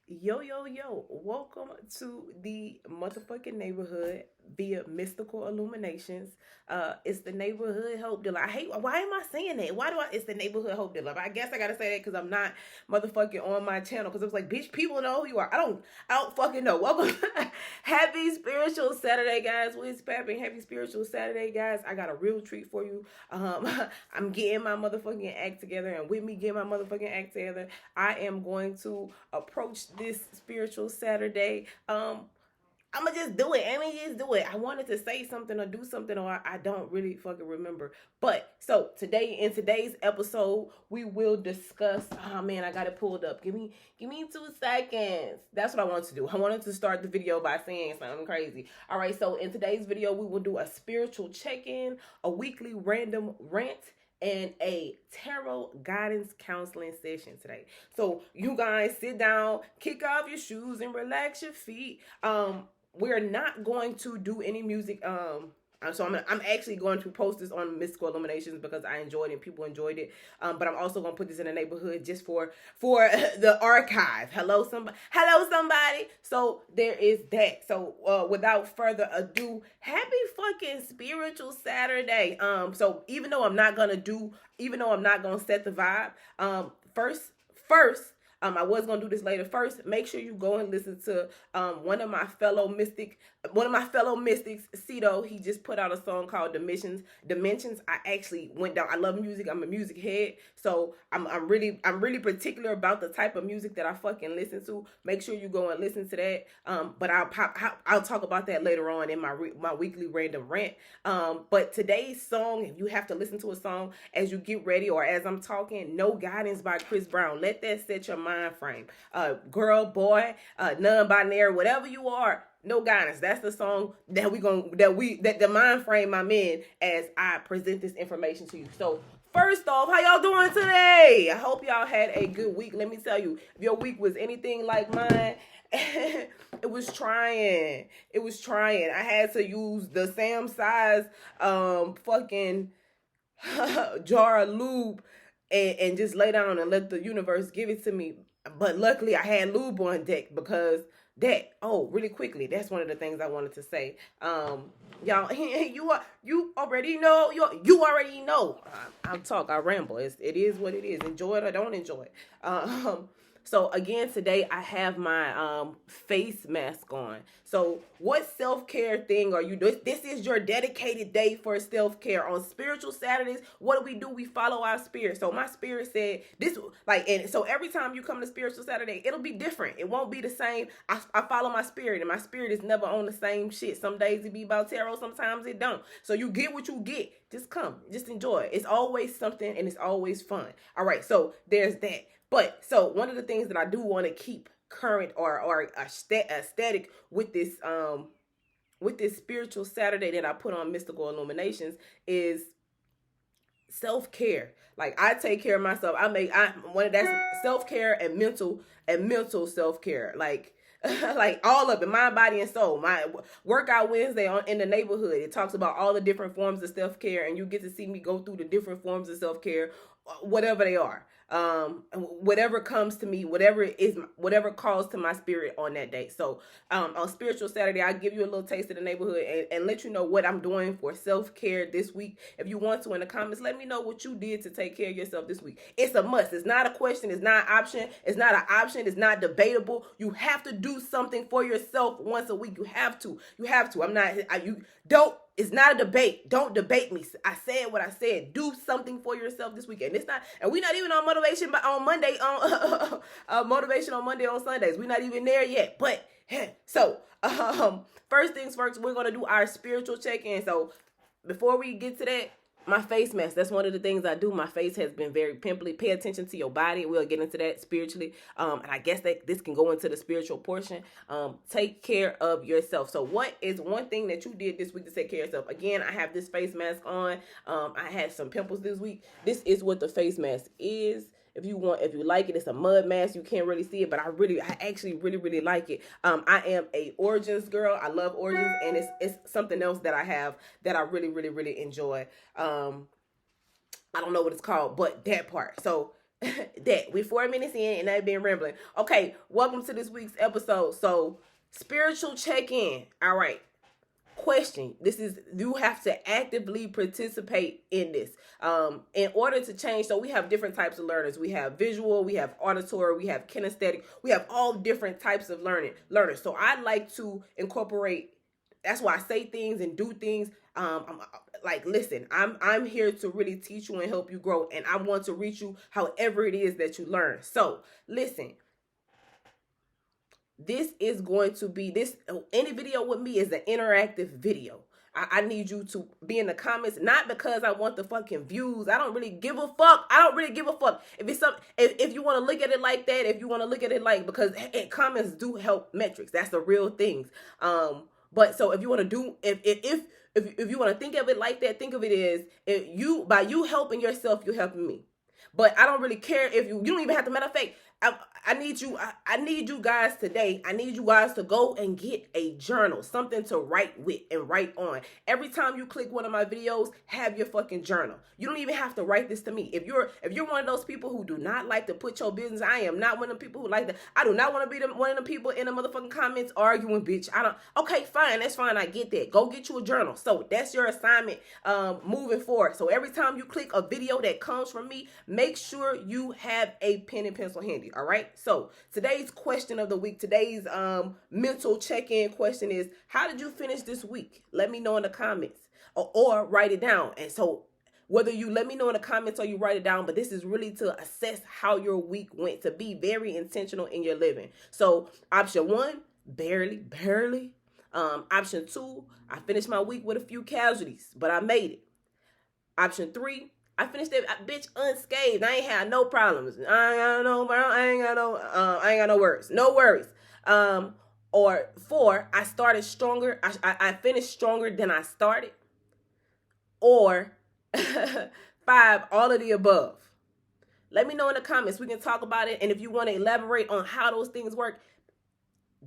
Yo, yo, yo, welcome to the motherfucking neighborhood via Mystical Illuminations. It's the neighborhood hope dealer. Why am I saying that? It's the neighborhood hope dealer. But I guess I gotta say that because I'm not motherfucking on my channel. Because it was like, bitch, people know who you are. I don't fucking know. Welcome. Happy Spiritual Saturday, guys. What's poppin'? Happy Spiritual Saturday, guys. I got a real treat for you. I'm getting my motherfucking act together. And with me getting my motherfucking act together, I am going to approach this spiritual Saturday. I'ma just do it. Just do it. I wanted to say something or do something, or I don't really fucking remember. But so today, in today's episode, we will discuss. Oh man, I got it pulled up. Give me 2 seconds. That's what I wanted to do. I wanted to start the video by saying something crazy. All right. So in today's video, we will do a spiritual check-in, a weekly random rant, and a tarot guidance counseling session today. So you guys sit down, kick off your shoes, and relax your feet. We're not going to do any music. I'm actually going to post this on Mystical Illuminations because I enjoyed it and people enjoyed it. But I'm also going to put this in the neighborhood just for the archive. Hello somebody. So there is that. So without further ado, happy fucking spiritual Saturday. So even though I'm not gonna set the vibe, first, I was gonna do this later. First, make sure you go and listen to one of my fellow mystics, Cito. He just put out a song called Dimensions. I actually went down. I love music. I'm a music head, so I'm really particular about the type of music that I fucking listen to. Make sure you go and listen to that. But I'll talk about that later on in my weekly random rant. But today's song, if you have to listen to a song as you get ready or as I'm talking, No Guidance by Chris Brown. Let that set your mind frame. Girl, boy, non-binary, whatever you are, No Guidance. That's the song that the mind frame I'm in as I present this information to you. So first off, how y'all doing today? I hope y'all had a good week. Let me tell you, if your week was anything like mine, it was trying. I had to use the same size fucking jar of lube and just lay down and let the universe give it to me. But luckily I had lube on deck because really quickly, that's one of the things I wanted to say. Y'all, you already know. You already know. I ramble. It is what it is. Enjoy it or don't enjoy it. So again, today I have my face mask on. So what self-care thing are you doing? This is your dedicated day for self-care. On spiritual Saturdays, what do? We follow our spirit. So my spirit said this, and so every time you come to spiritual Saturday, it'll be different. It won't be the same. I follow my spirit, and my spirit is never on the same shit. Some days it be about tarot, sometimes it don't. So you get what you get. Just come, just enjoy it. It's always something, and it's always fun. All right, so there's that. But so one of the things that I do want to keep current or aesthetic with this spiritual Saturday that I put on Mystical Illuminations is self-care. Like, I take care of myself. That's self-care and mental self-care. Like like all of it, mind, body, and soul. My workout Wednesday in the neighborhood, it talks about all the different forms of self-care, and you get to see me go through the different forms of self-care, whatever they are. Whatever comes to me, whatever calls to my spirit on that day. So on spiritual Saturday, I'll give you a little taste of the neighborhood and let you know what I'm doing for self-care this week. If you want to, in the comments, let me know what you did to take care of yourself this week. It's a must. It's not a question. It's not an option. It's not an option. It's not debatable. You have to do something for yourself once a week. You have to. It's not a debate. Don't debate me. I said what I said. Do something for yourself this weekend. And we're not even on motivation, but on Monday, motivation on Monday on Sundays. We're not even there yet. But so, first things first, we're gonna do our spiritual check-in. So before we get to that, my face mask. That's one of the things I do. My face has been very pimply. Pay attention to your body. We'll get into that spiritually. And I guess that this can go into the spiritual portion. Take care of yourself. So what is one thing that you did this week to take care of yourself? Again, I have this face mask on. I had some pimples this week. This is what the face mask is. If you like it, it's a mud mask. You can't really see it, but I actually really like it. I am a Origins girl. I love Origins, and it's something else that I have that I really enjoy. I don't know what it's called, but that part. So that we're 4 minutes in and I've been rambling. Okay, welcome to this week's episode. So, spiritual check-in. All right. Question. This is, you have to actively participate in this. In order to change, so we have different types of learners. We have visual, we have auditory, we have kinesthetic, we have all different types of learners. So I like to incorporate, that's why I say things and do things. I'm like, listen, I'm here to really teach you and help you grow, and I want to reach you however it is that you learn. So listen, this is going to be, this any video with me is an interactive video. I need you to be in the comments, not because I want the fucking views. I don't really give a fuck. I don't really give a fuck. If it's something, if you want to look at it like that, if you want to look at it like, because comments do help metrics. That's the real things. But so if you want to do, if you want to think of it like that, think of it as, if you, by you helping yourself, you're helping me. But I don't really care if you don't even have to, matter of fact, I need you guys today. I need you guys to go and get a journal, something to write with and write on. Every time you click one of my videos, have your fucking journal. You don't even have to write this to me. If you're one of those people who do not like to put your business, I am not one of the people who like that. I do not want to be one of the people in the motherfucking comments arguing, bitch. Okay, fine. That's fine. I get that. Go get you a journal. So that's your assignment moving forward. So every time you click a video that comes from me, make sure you have a pen and pencil handy. All right. So today's question of the week, today's mental check-in question is, how did you finish this week? Let me know in the comments, or write it down. And so whether you let me know in the comments or you write it down, but this is really to assess how your week went, to be very intentional in your living. So option 1, barely. Option 2, I finished my week with a few casualties, but I made it. Option 3, I finished that bitch unscathed. I ain't had no problems. I ain't got no worries. No worries. Or 4, I started stronger. I finished stronger than I started. Or 5, all of the above. Let me know in the comments. We can talk about it. And if you want to elaborate on how those things work,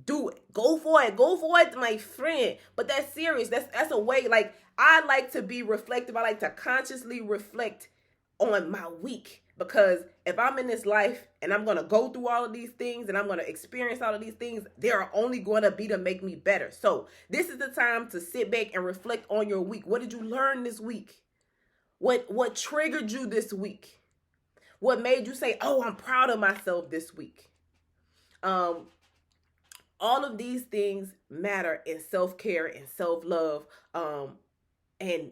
do it. Go for it. Go for it, my friend. But that's serious. That's a way, like, I like to be reflective. I like to consciously reflect on my week, because if I'm in this life and I'm going to go through all of these things and I'm going to experience all of these things, they are only going to be to make me better. So this is the time to sit back and reflect on your week. What did you learn this week? What triggered you this week? What made you say, oh, I'm proud of myself this week? All of these things matter in self-care and self-love. And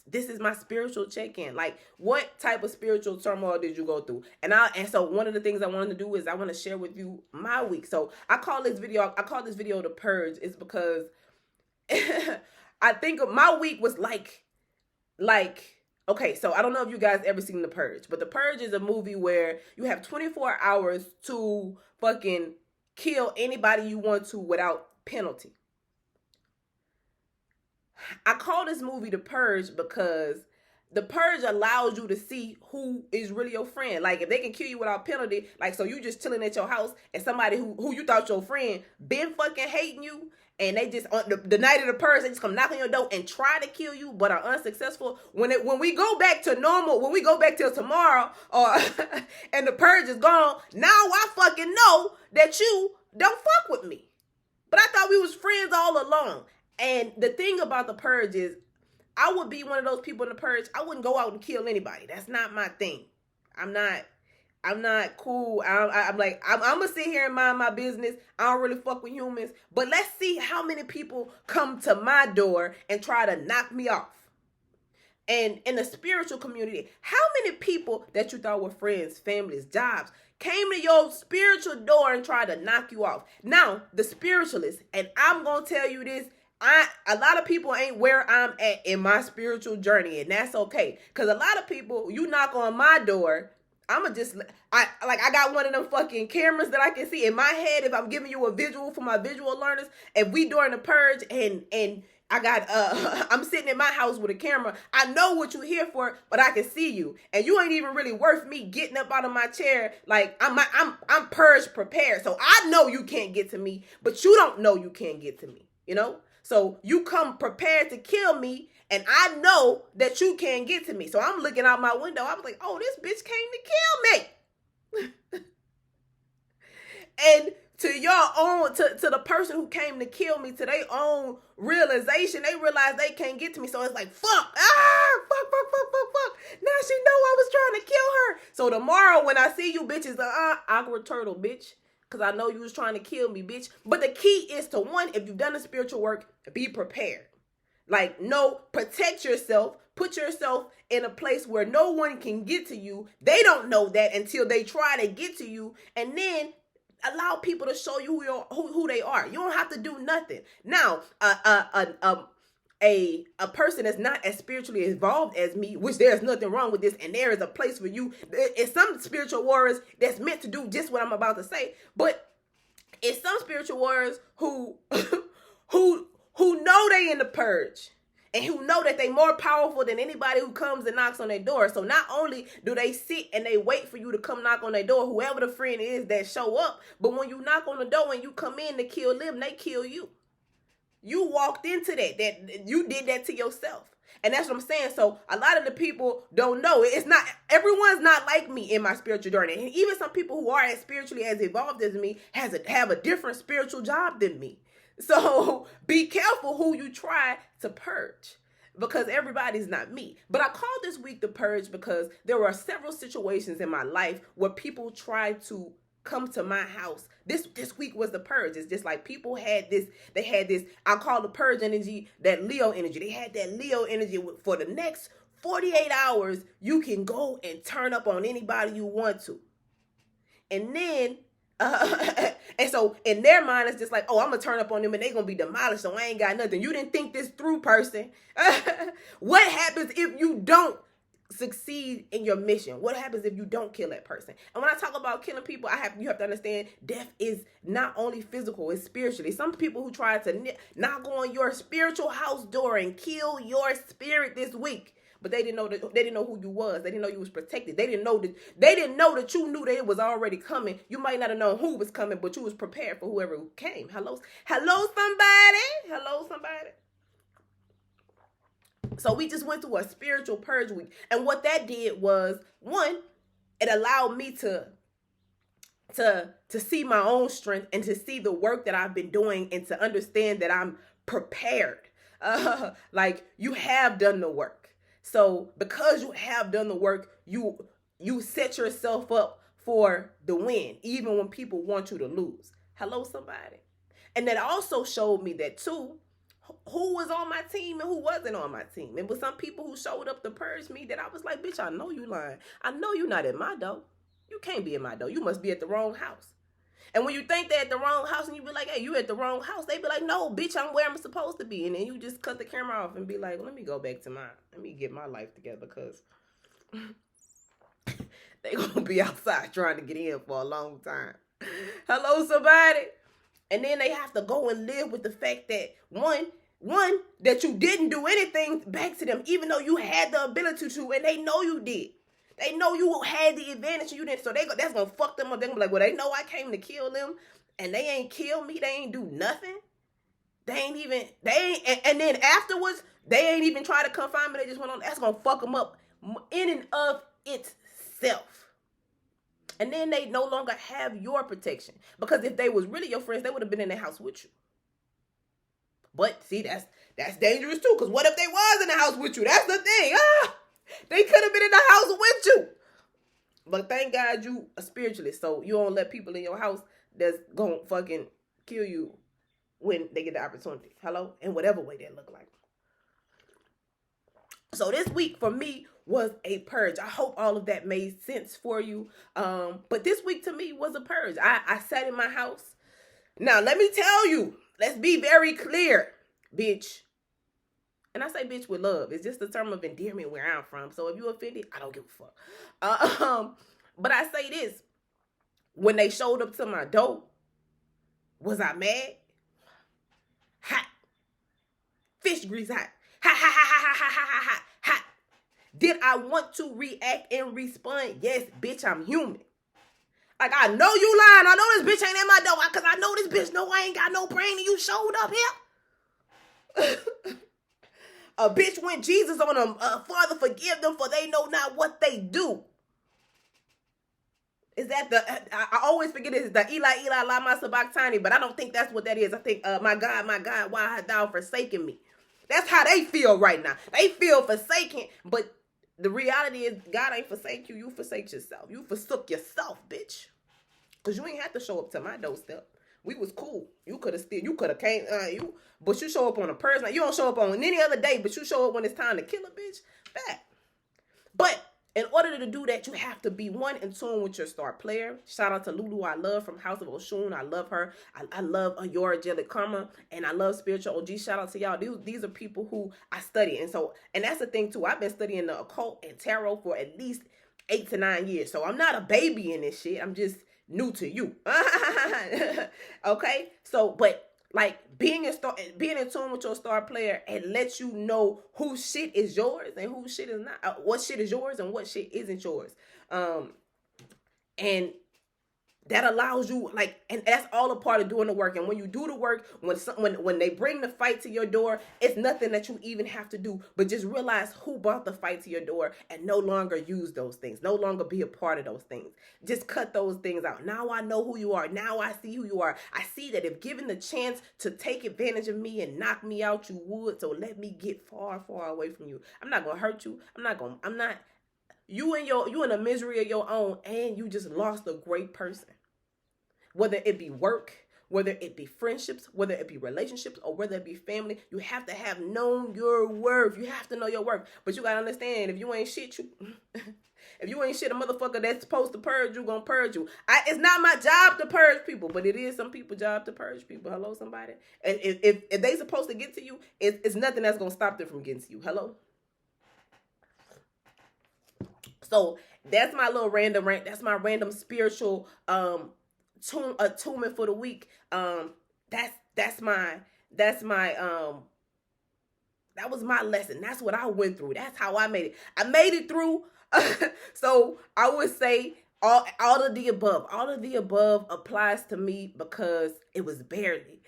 this is my spiritual check-in. Like, what type of spiritual turmoil did you go through? And so one of the things I wanted to do is I want to share with you my week. So I call this video the Purge. It's because I think of my week was like, okay, so I don't know if you guys ever seen The Purge, but The Purge is a movie where you have 24 hours to fucking kill anybody you want to without penalty. I call this movie The Purge because The Purge allows you to see who is really your friend. Like, if they can kill you without penalty, like, so you just chilling at your house and somebody who you thought your friend been fucking hating you, and they just, on the night of the Purge, they just come knock on your door and try to kill you, but are unsuccessful. When we go back to normal, when we go back till tomorrow, or and the Purge is gone, now I fucking know that you don't fuck with me. But I thought we was friends all along. And the thing about the Purge is, I would be one of those people in the Purge. I wouldn't go out and kill anybody. That's not my thing. I'm not cool. I'm gonna sit here and mind my business. I don't really fuck with humans. But let's see how many people come to my door and try to knock me off. And in the spiritual community, how many people that you thought were friends, families, jobs, came to your spiritual door and tried to knock you off? Now, the spiritualists, and I'm gonna tell you this, a lot of people ain't where I'm at in my spiritual journey, and that's okay. Because a lot of people, you knock on my door, I got one of them fucking cameras that I can see in my head. If I'm giving you a visual for my visual learners, if we during the Purge and I got I'm sitting in my house with a camera, I know what you're here for, but I can see you, and you ain't even really worth me getting up out of my chair. Like, I'm Purge prepared, so I know you can't get to me, but you don't know you can't get to me, you know. So you come prepared to kill me, and I know that you can't get to me. So I'm looking out my window. I was like, oh, this bitch came to kill me. And to your own, to the person who came to kill me, to their own realization, they realize they can't get to me. So it's like, fuck, fuck. Now she know I was trying to kill her. So tomorrow when I see you bitches, awkward turtle, bitch. Because I know you was trying to kill me, bitch. But the key is to, one, if you've done the spiritual work, be prepared. Like, no, protect yourself. Put yourself in a place where no one can get to you. They don't know that until they try to get to you. And then allow people to show you who they are. You don't have to do nothing. Now, a person that's not as spiritually evolved as me, which there's nothing wrong with this, and there is a place for you. It's some spiritual warriors that's meant to do just what I'm about to say, but it's some spiritual warriors who who know they in the purge, and who know that they more powerful than anybody who comes and knocks on their door. So not only do they sit and they wait for you to come knock on their door, whoever the friend is that show up, but when you knock on the door and you come in to kill them, they kill you. You walked into that you did that to yourself. And that's what I'm saying. So a lot of the people don't know. It's not, everyone's not like me in my spiritual journey. And even some people who are as spiritually as evolved as me have a different spiritual job than me. So be careful who you try to purge, because everybody's not me. But I called this week the purge because there were several situations in my life where people tried to come to my house. This week was the purge. It's just like people had this, I call the purge energy, that Leo energy. They had that Leo energy for the next 48 hours. You can go and turn up on anybody you want to. And then, and so in their mind, it's just like, oh, I'm going to turn up on them and they're going to be demolished. So I ain't got nothing. You didn't think this through, person. What happens if you don't succeed in your mission? What happens if you don't kill that person? And when I talk about killing people, you have to understand death is not only physical, it's spiritually. Some people who try to knock on your spiritual house door and kill your spirit this week, but they didn't know who you was. They didn't know you was protected. They didn't know that you knew that it was already coming. You might not have known who was coming, but you was prepared for whoever came. Hello somebody. So we just went through a spiritual purge week. And what that did was, one, it allowed me to see my own strength and to see the work that I've been doing and to understand that I'm prepared. Like, you have done the work. So because you have done the work, you set yourself up for the win, even when people want you to lose. Hello, somebody. And that also showed me that too, who was on my team and who wasn't on my team. It was some people who showed up to purge me that I was like, bitch, I know you lying. I know you're not in my door. You can't be in my door. You must be at the wrong house. And when you think they're at the wrong house and you be like, hey, you at the wrong house, they be like, no, bitch, I'm where I'm supposed to be. And then you just cut the camera off and be like, let me go back to let me get my life together, because they gonna be outside trying to get in for a long time. Hello, somebody. And then they have to go and live with the fact that one, that you didn't do anything back to them, even though you had the ability to, and they know you did. They know you had the advantage and you didn't. So that's going to fuck them up. They're going to be like, well, they know I came to kill them and they ain't kill me. They ain't do nothing. And then afterwards, they ain't even try to confine me. They just went on. That's going to fuck them up in and of itself. And then they no longer have your protection. Because if they was really your friends, they would have been in the house with you. But see, that's dangerous too. Because what if they was in the house with you? That's the thing. They could have been in the house with you. But thank God you are spiritualist. So you don't let people in your house that's going to fucking kill you when they get the opportunity. Hello? In whatever way that look like. So this week for me was a purge. I hope all of that made sense for you. But this week to me was a purge. I sat in my house. Now let me tell you. Let's be very clear, bitch. And I say bitch with love. It's just a term of endearment where I'm from. So if you offended, I don't give a fuck. But I say this. When they showed up to my door, was I mad? Hot. Fish grease hot. Hot. Did I want to react and respond? Yes, bitch, I'm human. Like, I know you lying. I know this bitch ain't at my door. Because I know this bitch know I ain't got no brain and you showed up here. A bitch went Jesus on them. Father, forgive them, for they know not what they do. Is that the? I always forget it's the Eli, Eli, lama sabachthani, but I don't think that's what that is. I think, my God, why hast thou forsaken me? That's how they feel right now. They feel forsaken, but the reality is God ain't forsake you. You forsake yourself. You forsook yourself, bitch. Cause you ain't have to show up to my doorstep. We was cool. You could have came, but you show up on a person. Like, you don't show up on any other day, but you show up when it's time to kill a bitch. That. But in order to do that, you have to be one in tune with your star player. Shout out to Lulu, I love, from House of Oshun. I love her. I love Your Angelic Karma, and I love Spiritual OG. Shout out to y'all. These are people who I study, and that's the thing too. I've been studying the occult and tarot for at least 8 to 9 years. So I'm not a baby in this shit. I'm just new to you. Okay? So, but like being in tune with your star player, and let you know whose shit is yours and whose shit is not. What shit is yours and what shit isn't yours. And that allows you, like, and that's all a part of doing the work. And when you do the work, when they bring the fight to your door, it's nothing that you even have to do, but just realize who brought the fight to your door, and no longer use those things, no longer be a part of those things. Just cut those things out. Now I know who you are. Now I see who you are. I see that if given the chance to take advantage of me and knock me out, you would. So let me get far, far away from you. I'm not gonna hurt you. You in a misery of your own, and you just lost a great person. Whether it be work, whether it be friendships, whether it be relationships, or whether it be family, you have to have known your worth. You have to know your worth. But you gotta understand, if you ain't shit, if you ain't shit, a motherfucker that's supposed to purge you, gonna purge you. It's not my job to purge people, but it is some people's job to purge people. Hello, somebody. And if they supposed to get to you, it's nothing that's gonna stop them from getting to you. Hello. So that's my little random rant. That's my random spiritual attunement for the week. That was my lesson. That's what I went through. That's how I made it. I made it through. So I would say all of the above applies to me, because it was barely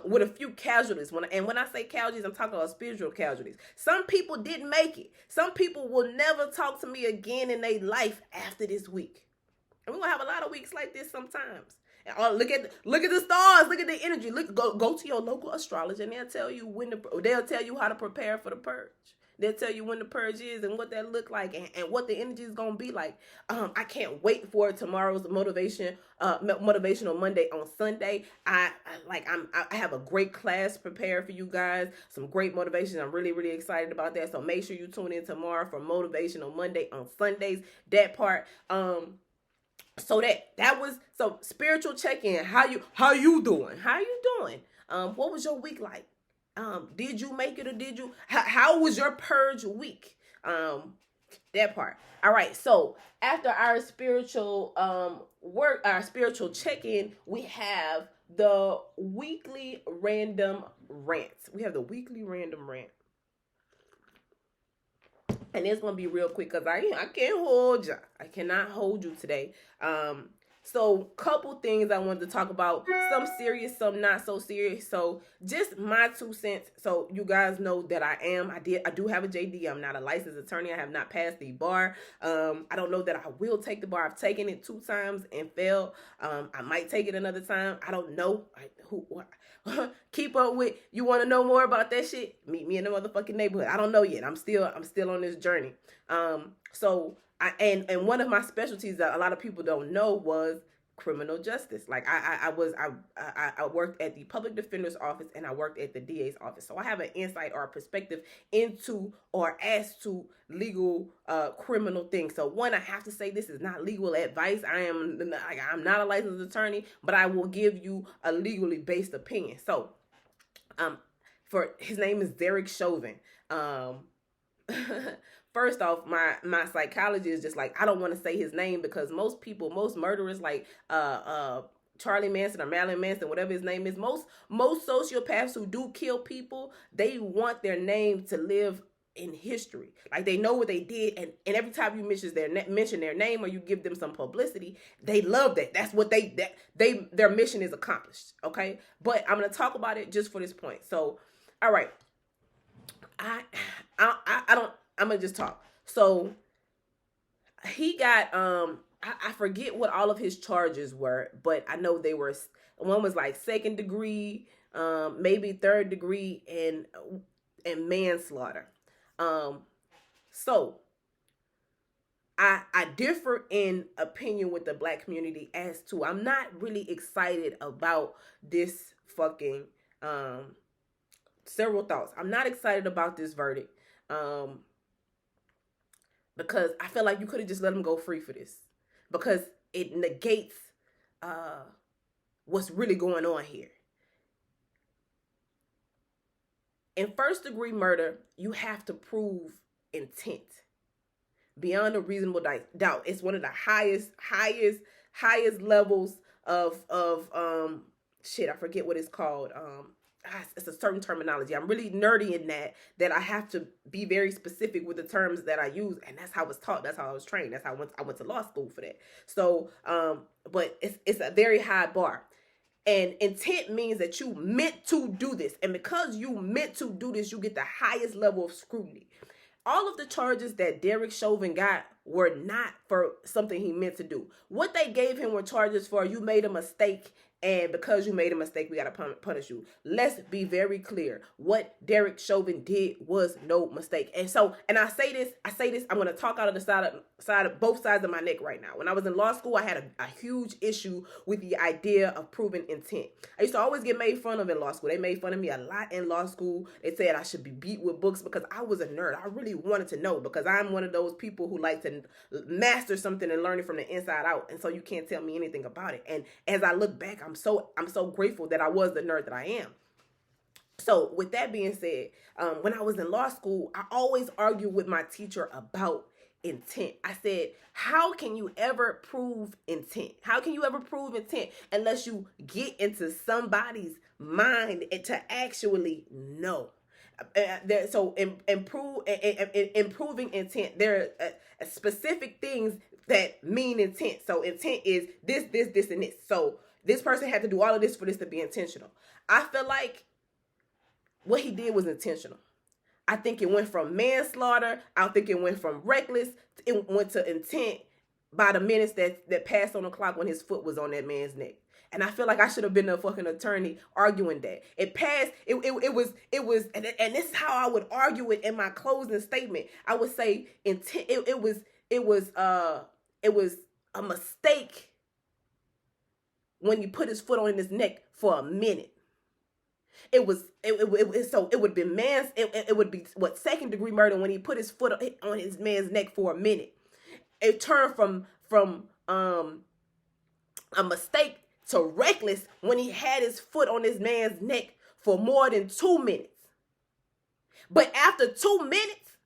with a few casualties. When I say casualties, I'm talking about spiritual casualties. Some people didn't make it. Some people will never talk to me again in their life after this week. And we're gonna have a lot of weeks like this sometimes. And look at the stars, look at the energy. Go to your local astrologer, and they'll tell you how to prepare for the purge. They'll tell you when the purge is and what that look like, and what the energy is gonna be like. I can't wait for tomorrow's motivational Monday on Sunday. I have a great class prepared for you guys. Some great motivation. I'm really, really excited about that. So make sure you tune in tomorrow for Motivational Monday on Sundays. That part. So so spiritual check-in. How you doing? What was your week like? Did you make it, or did you? How was your purge week? That part. All right. So after our spiritual work, our spiritual check-in, we have the weekly random rant. And it's going to be real quick, because I can't hold you. I cannot hold you today. So couple things I wanted to talk about. Some serious, some not so serious. So just my 2 cents. So you guys know that I do have a JD. I'm not a licensed attorney. I have not passed the bar. I don't know that I will take the bar. I've taken it 2 times and failed. I might take it another time. I don't know. Keep up with. You want to know more about that shit? Meet me in the motherfucking neighborhood. I don't know yet. I'm still on this journey. So and one of my specialties that a lot of people don't know was criminal justice. Like I worked at the public defender's office, and I worked at the DA's office. So I have an insight or a perspective into or as to legal criminal things. So one, I have to say this is not legal advice. I'm not a licensed attorney, but I will give you a legally based opinion. So his name is Derek Chauvin. First off, my psychology is just like, I don't want to say his name, because most murderers like Charlie Manson or Marilyn Manson, whatever his name is, most sociopaths who do kill people, they want their name to live in history. Like they know what they did, and every time you mention their name or you give them some publicity, they love that. That's what their mission is accomplished. Okay, but I'm gonna talk about it just for this point. So, all right, I don't. I'm gonna just talk. So he got I forget what all of his charges were, but I know they were. One was like 2nd degree, maybe 3rd degree, and manslaughter. So I differ in opinion with the black community as to I'm not really excited about this fucking several thoughts. I'm not excited about this verdict. Because I feel like you could have just let him go free for this. Because it negates what's really going on here. In 1st degree murder, you have to prove intent beyond a reasonable doubt. It's one of the highest levels of shit. I forget what it's called. It's a certain terminology. I'm really nerdy in that I have to be very specific with the terms that I use, and that's how I was taught. That's how I was trained. That's how I went to law school for that. So, but it's a very high bar. And intent means that you meant to do this. And because you meant to do this, you get the highest level of scrutiny. All of the charges that Derek Chauvin got were not for something he meant to do. What they gave him were charges for you made a mistake, and because you made a mistake, we got to punish you. Let's be very clear. What Derek Chauvin did was no mistake. And I say this, I'm going to talk out of the side of both sides of my neck right now. When I was in law school, I had a huge issue with the idea of proving intent. I used to always get made fun of in law school. They made fun of me a lot in law school. They said I should be beat with books because I was a nerd. I really wanted to know because I'm one of those people who like to master something and learn it from the inside out. And so you can't tell me anything about it. And as I look back, I'm so grateful that I was the nerd that I am. So with that being said, when I was in law school, I always argued with my teacher about intent. I said, how can you ever prove intent? How can you ever prove intent unless you get into somebody's mind and to actually know? So improving intent, there are specific things that mean intent. So intent is this, and this. So this person had to do all of this for this to be intentional. I feel like what he did was intentional. I think it went from manslaughter. I think it went from reckless. It went to intent by the minutes that passed on the clock when his foot was on that man's neck. And I feel like I should have been a fucking attorney arguing that. It passed. It was, and this is how I would argue it in my closing statement. I would say intent. It was a mistake when you put his foot on his neck for a minute. It would be it would be what 2nd degree murder when he put his foot on his man's neck for a minute. It turned from a mistake to reckless when he had his foot on his man's neck for more than 2 minutes. But after 2 minutes,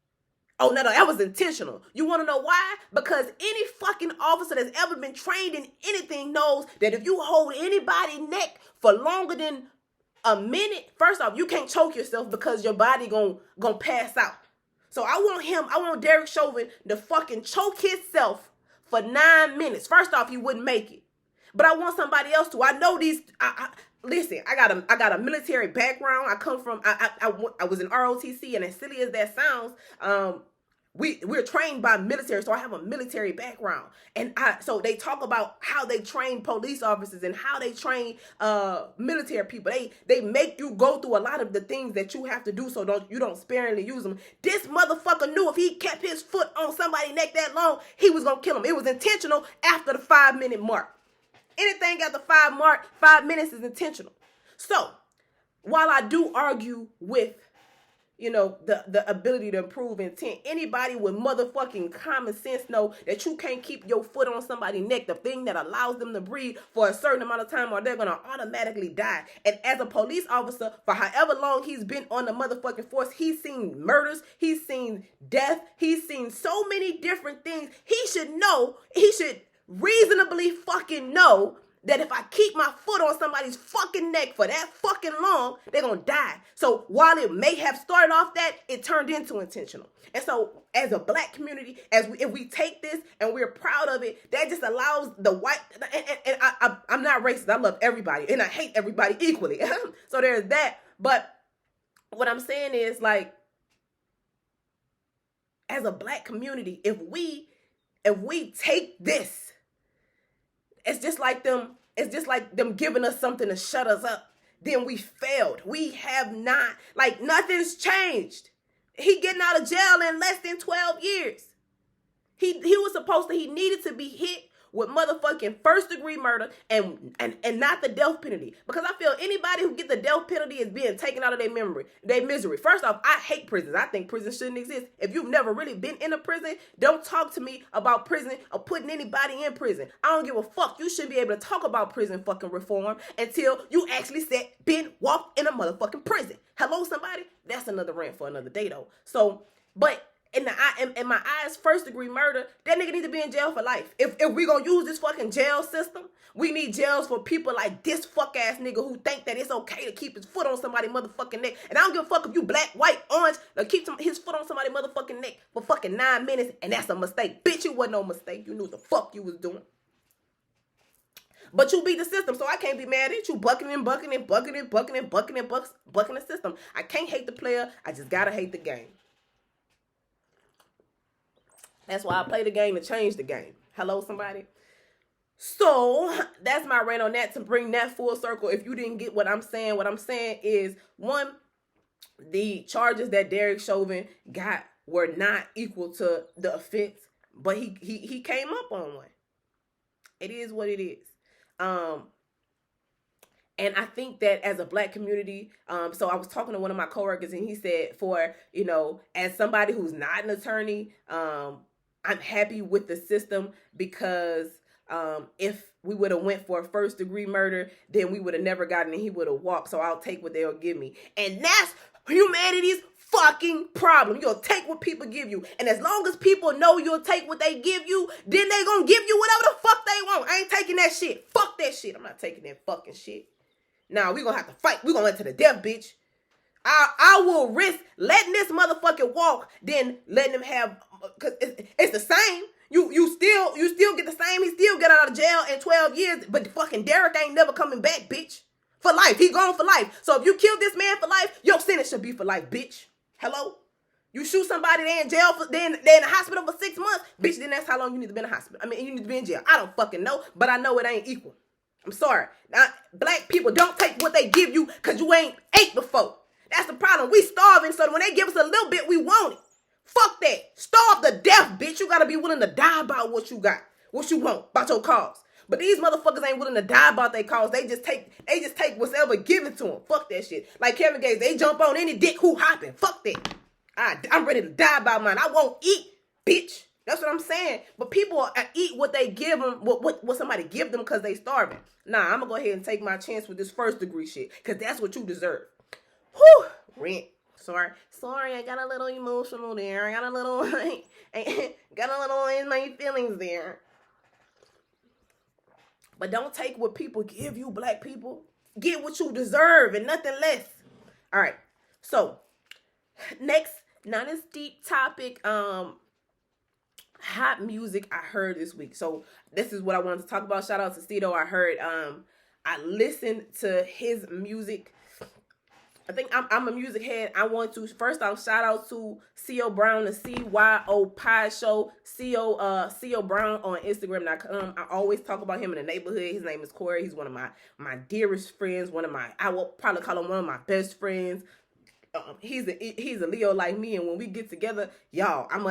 oh, no, that was intentional. You want to know why? Because any fucking officer that's ever been trained in anything knows that if you hold anybody's neck for longer than a minute, first off, you can't choke yourself because your body gonna pass out. So I want Derek Chauvin to fucking choke himself for 9 minutes. First off, he wouldn't make it. But I want somebody else to. I know these. Listen, I got a military background. I come from. I was in ROTC, and as silly as that sounds, we're trained by military, so I have a military background. And so they talk about how they train police officers and how they train military people. They make you go through a lot of the things that you have to do so you don't sparingly use them. This motherfucker knew if he kept his foot on somebody's neck that long, he was gonna kill him. It was intentional after the 5-minute mark. Anything after 5 minutes is intentional. So while I do argue with the ability to improve intent, anybody with motherfucking common sense know that you can't keep your foot on somebody's neck, the thing that allows them to breathe, for a certain amount of time, or they're going to automatically die. And as a police officer, for however long he's been on the motherfucking force, he's seen murders, he's seen death, he's seen so many different things. He should reasonably fucking know that if I keep my foot on somebody's fucking neck for that fucking long, they're gonna die. So while it may have started off that, it turned into intentional. And so as a black community, if we take this and we're proud of it, that just allows the white, and I'm not racist, I love everybody, and I hate everybody equally. So there's that. But what I'm saying is, like, as a black community, if we take this, it's just like them giving us something to shut us up. Then we failed. We have not, like, nothing's changed. He getting out of jail in less than 12 years. He needed to be hit with motherfucking first-degree murder and not the death penalty. Because I feel anybody who gets the death penalty is being taken out of their misery. First off, I hate prisons. I think prisons shouldn't exist. If you've never really been in a prison, don't talk to me about prison or putting anybody in prison. I don't give a fuck. You should be able to talk about prison fucking reform until you actually walked in a motherfucking prison. Hello, somebody? That's another rant for another day, though. So, but in my eyes, first-degree murder, that nigga need to be in jail for life. If we gonna use this fucking jail system, we need jails for people like this fuck-ass nigga who think that it's okay to keep his foot on somebody's motherfucking neck. And I don't give a fuck if you black, white, orange, to keep his foot on somebody's motherfucking neck for fucking 9 minutes, and that's a mistake. Bitch, it wasn't no mistake. You knew what the fuck you was doing. But you beat the system, so I can't be mad at you bucking the system. I can't hate the player. I just gotta hate the game. That's why I play the game and change the game. Hello, somebody? So that's my rant on that, to bring that full circle. If you didn't get what I'm saying is, one, the charges that Derek Chauvin got were not equal to the offense, but he came up on one. It is what it is. And I think that as a black community, so I was talking to one of my coworkers, and he said, as somebody who's not an attorney, I'm happy with the system, because if we would have went for a first-degree murder, then we would have never gotten it. He would have walked. So I'll take what they'll give me. And that's humanity's fucking problem. You'll take what people give you. And as long as people know you'll take what they give you, then they gonna give you whatever the fuck they want. I ain't taking that shit. Fuck that shit. I'm not taking that fucking shit. Now, we gonna have to fight. We gonna let to the death, bitch. I will risk letting this motherfucker walk than letting him have, because it's the same. You still get the same. He still get out of jail in 12 years, but fucking Derek ain't never coming back, bitch. For life. He gone for life. So if you kill this man for life, your sentence should be for life, bitch. Hello? You shoot somebody, they in jail, they in the hospital for 6 months, bitch, then that's how long you need to be in the hospital. I mean, you need to be in jail. I don't fucking know, but I know it ain't equal. I'm sorry. Now, black people don't take what they give you because you ain't ate before. That's the problem. We starving, so when they give us a little bit, we want it. Fuck that. Starve to death, bitch. You gotta be willing to die about what you got, what you want, about your cause. But these motherfuckers ain't willing to die about their cause. They just take whatever given to them. Fuck that shit. Like Kevin Gates, they jump on any dick who hopping. Fuck that. I'm ready to die about mine. I won't eat, bitch. That's what I'm saying. But people eat what they give them, what somebody give them because they starving. Nah, I'm gonna go ahead and take my chance with this first degree shit, because that's what you deserve. Whew, rent. Sorry, I got a little emotional there. I got a little in my feelings there. But don't take what people give you, black people. Get what you deserve and nothing less. All right. So, next, not this deep topic, hot music I heard this week. So, this is what I wanted to talk about. Shout out to Cito. I heard, I listened to his music. I think I'm a music head. I want to, first off, shout out to C.O. Brown, the CYO Pie Show. C.O. Brown on Instagram.com. I always talk about him in the neighborhood. His name is Corey. He's one of my dearest friends. I will probably call him one of my best friends. He's a Leo like me, and when we get together, y'all, I'm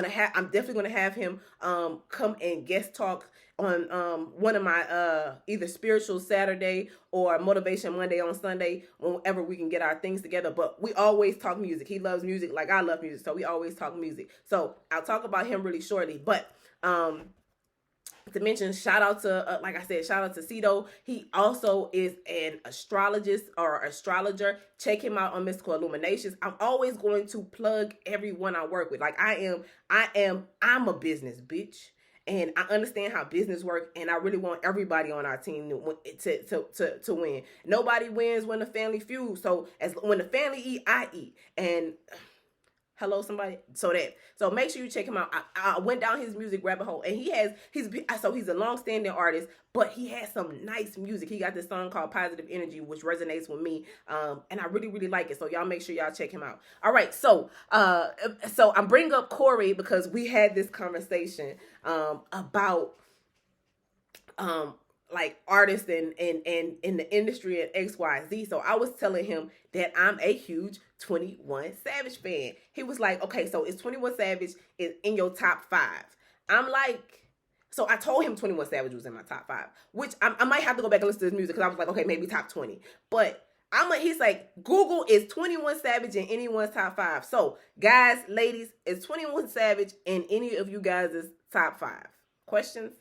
definitely gonna have him come and guest talk on one of my either Spiritual Saturday or Motivation Monday on Sunday, whenever we can get our things together. But we always talk music. He loves music like I love music, so we always talk music. So I'll talk about him really shortly. But to mention, shout out to, like I said, shout out to Cito. He also is an astrologist or astrologer. Check him out on Mystical Illuminations. I'm always going to plug everyone I work with. Like I'm a business bitch. And I understand how business works, and I really want everybody on our team to win. Nobody wins when the family feuds. So as when the family eat, I eat. And hello, somebody. So make sure you check him out. I went down his music rabbit hole, and he's a long-standing artist, but he has some nice music. He got this song called Positive Energy, which resonates with me, and I really, really like it. So y'all make sure y'all check him out. All right, so I'm bringing up Corey because we had this conversation about like artists and in the industry and XYZ. So I was telling him that I'm a huge 21 Savage fan. He was like, okay, so is 21 Savage is in your top 5? I'm like, so I told him 21 Savage was in my top 5, which I might have to go back and listen to his music because I was like, okay, maybe top 20. But he's like, Google is 21 Savage in anyone's top 5. So guys, ladies, is 21 Savage in any of you guys' top 5? Questions?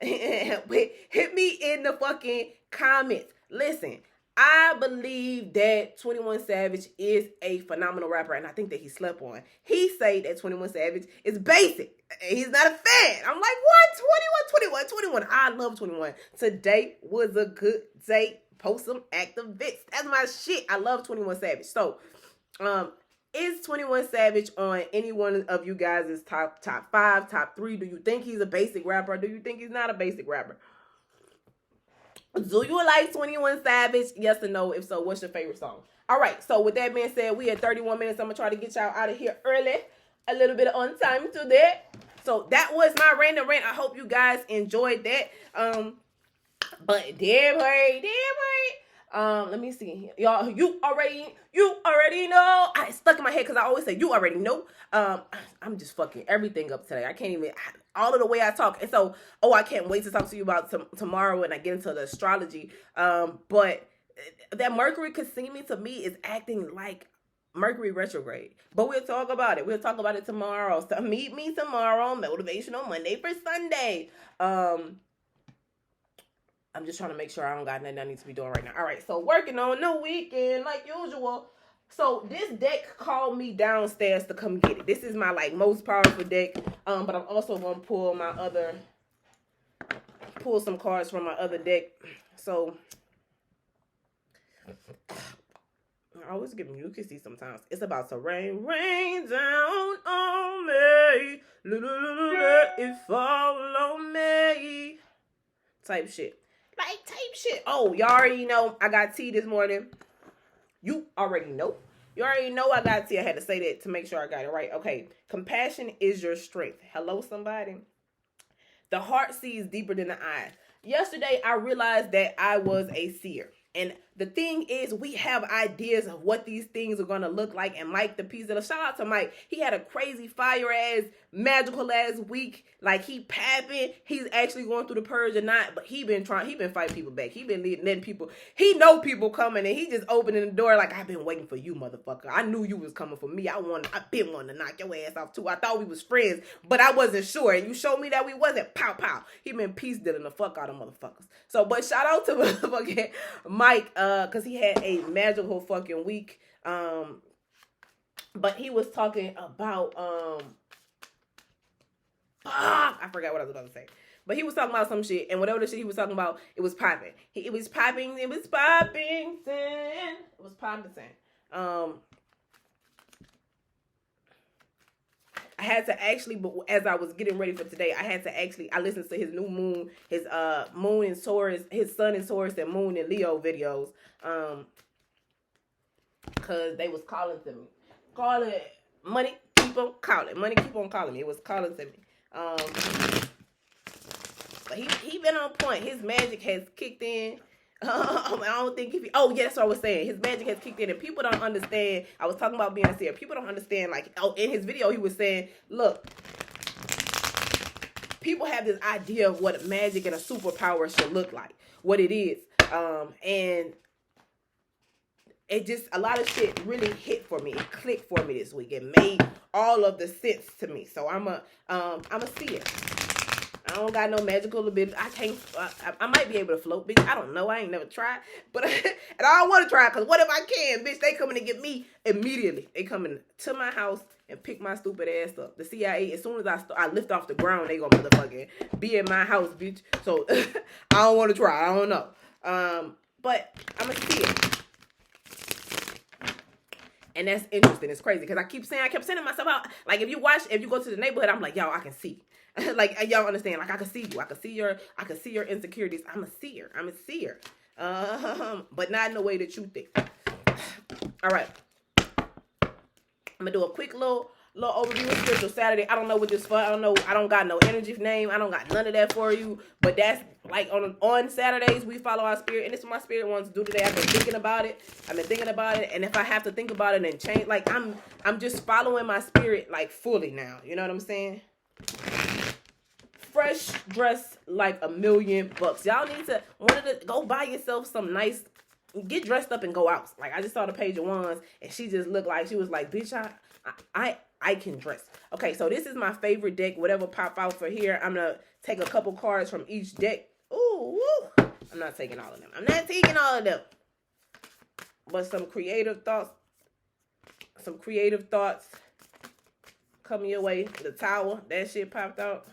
Hit me in the fucking comments. Listen, I believe that 21 Savage is a phenomenal rapper, and I think that he slept on. He say that 21 Savage is basic. He's not a fan. I'm like, what? 21. I love 21. Today was a good day. Post some activists. That's my shit. I love 21 Savage. So, is 21 Savage on any one of you guys' top 5, top 3? Do you think he's a basic rapper? Or do you think he's not a basic rapper? Do you like 21 Savage? Yes or no? If so, what's your favorite song? All right, so with that being said, we had 31 minutes. I'm going to try to get y'all out of here early. A little bit on time to that. So that was my random rant. I hope you guys enjoyed that. But damn right. Let me see. Y'all, you already know. It's stuck in my head because I always say you already know. I'm just fucking everything up today. I can't even, all of the way I talk. And so, I can't wait to talk to you about tomorrow when I get into the astrology. But that Mercury Cassini to me is acting like Mercury retrograde. But we'll talk about it. We'll talk about it tomorrow. So meet me tomorrow, Motivational Monday for Sunday. I'm just trying to make sure I don't got nothing I need to be doing right now. All right, so working on the weekend like usual. So this deck called me downstairs to come get it. This is my most powerful deck. But I'm also gonna pull some cards from my other deck. So I always get mucusy sometimes. It's about to rain down on me. Let it fall on me. Type shit. Oh, y'all already know I got tea this morning. You already know. I got tea. I had to say that to make sure I got it right. Okay. Compassion is your strength. Hello, somebody. The heart sees deeper than the eye. Yesterday, I realized that I was a seer. And the thing is, we have ideas of what these things are going to look like. And Mike, the piece of the shout out to Mike. He had a crazy fire-ass, magical-ass week. Like, he papping. He's actually going through the purge or not. But he been fighting people back. He been letting people. He know people coming. And he just opening the door like, I've been waiting for you, motherfucker. I knew you was coming for me. I've been wanting to knock your ass off, too. I thought we was friends. But I wasn't sure. And you showed me that we wasn't. Pow, pow. He been peace dealing the fuck out of motherfuckers. So, but shout out to motherfucking Mike, because he had a magical fucking week. But he was talking about I forgot what I was about to say. But he was talking about some shit, and whatever the shit he was talking about, it was popping. It was popping. I had to actually, but as I was getting ready for today, I listened to his new moon, his moon in Taurus, his sun in Taurus and moon in Leo videos, because they was calling to me. Money keep on calling me. It was calling to me. But he been on point. His magic has kicked in. I don't think that's what I was saying. His magic has kicked in and people don't understand. I was talking about being a seer. People don't understand, in his video he was saying, look, people have this idea of what magic and a superpower should look like, what it is. And it just, a lot of shit really hit for me. It clicked for me this week. It made all of the sense to me. So I'm a seer. I don't got no magical ability. I might be able to float, bitch. I don't know. I ain't never tried. But, and I don't want to try, because what if I can, bitch? They coming to get me immediately. They coming to my house and pick my stupid ass up. The CIA, as soon as I lift off the ground, they gonna motherfucking be in my house, bitch. So I don't want to try. I don't know. But I'm gonna see it. And that's interesting. It's crazy because I kept saying to myself, like if you go to the neighborhood, I'm like, y'all, I can see. Like y'all understand, like I can see you. I can see your insecurities. I'm a seer. But not in the way that you think. All right. I'm gonna do a quick little overview of Spiritual Saturday. I don't know what this for. I don't got no energy name. I don't got none of that for you. But that's like on Saturdays we follow our spirit, and this is what my spirit wants to do today. I've been thinking about it, and if I have to think about it and change, like I'm just following my spirit like fully now. You know what I'm saying? Fresh dress like $1,000,000. Y'all need to go buy yourself some nice. Get dressed up and go out. Like I just saw the page of wands, and she just looked like she was like, bitch, I can dress. Okay, so this is my favorite deck. Whatever pop out for here, I'm gonna take a couple cards from each deck. Ooh, woo. I'm not taking all of them. But some creative thoughts coming your way. The Tower, that shit popped out.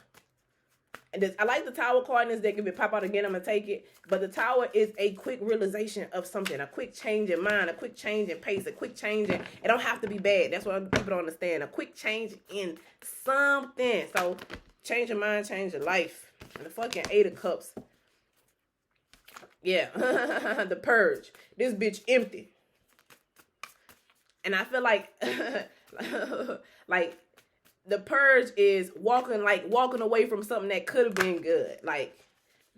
And I like the Tower card in this deck. If it pop out again, I'm going to take it. But the Tower is a quick realization of something. A quick change in mind. A quick change in pace. A quick change in... It don't have to be bad. That's what people don't understand. A quick change in something. So, change your mind, change your life. And the fucking 8 of Cups. Yeah. The Purge. This bitch empty. And I feel like... like... The Purge is walking away from something that could have been good, like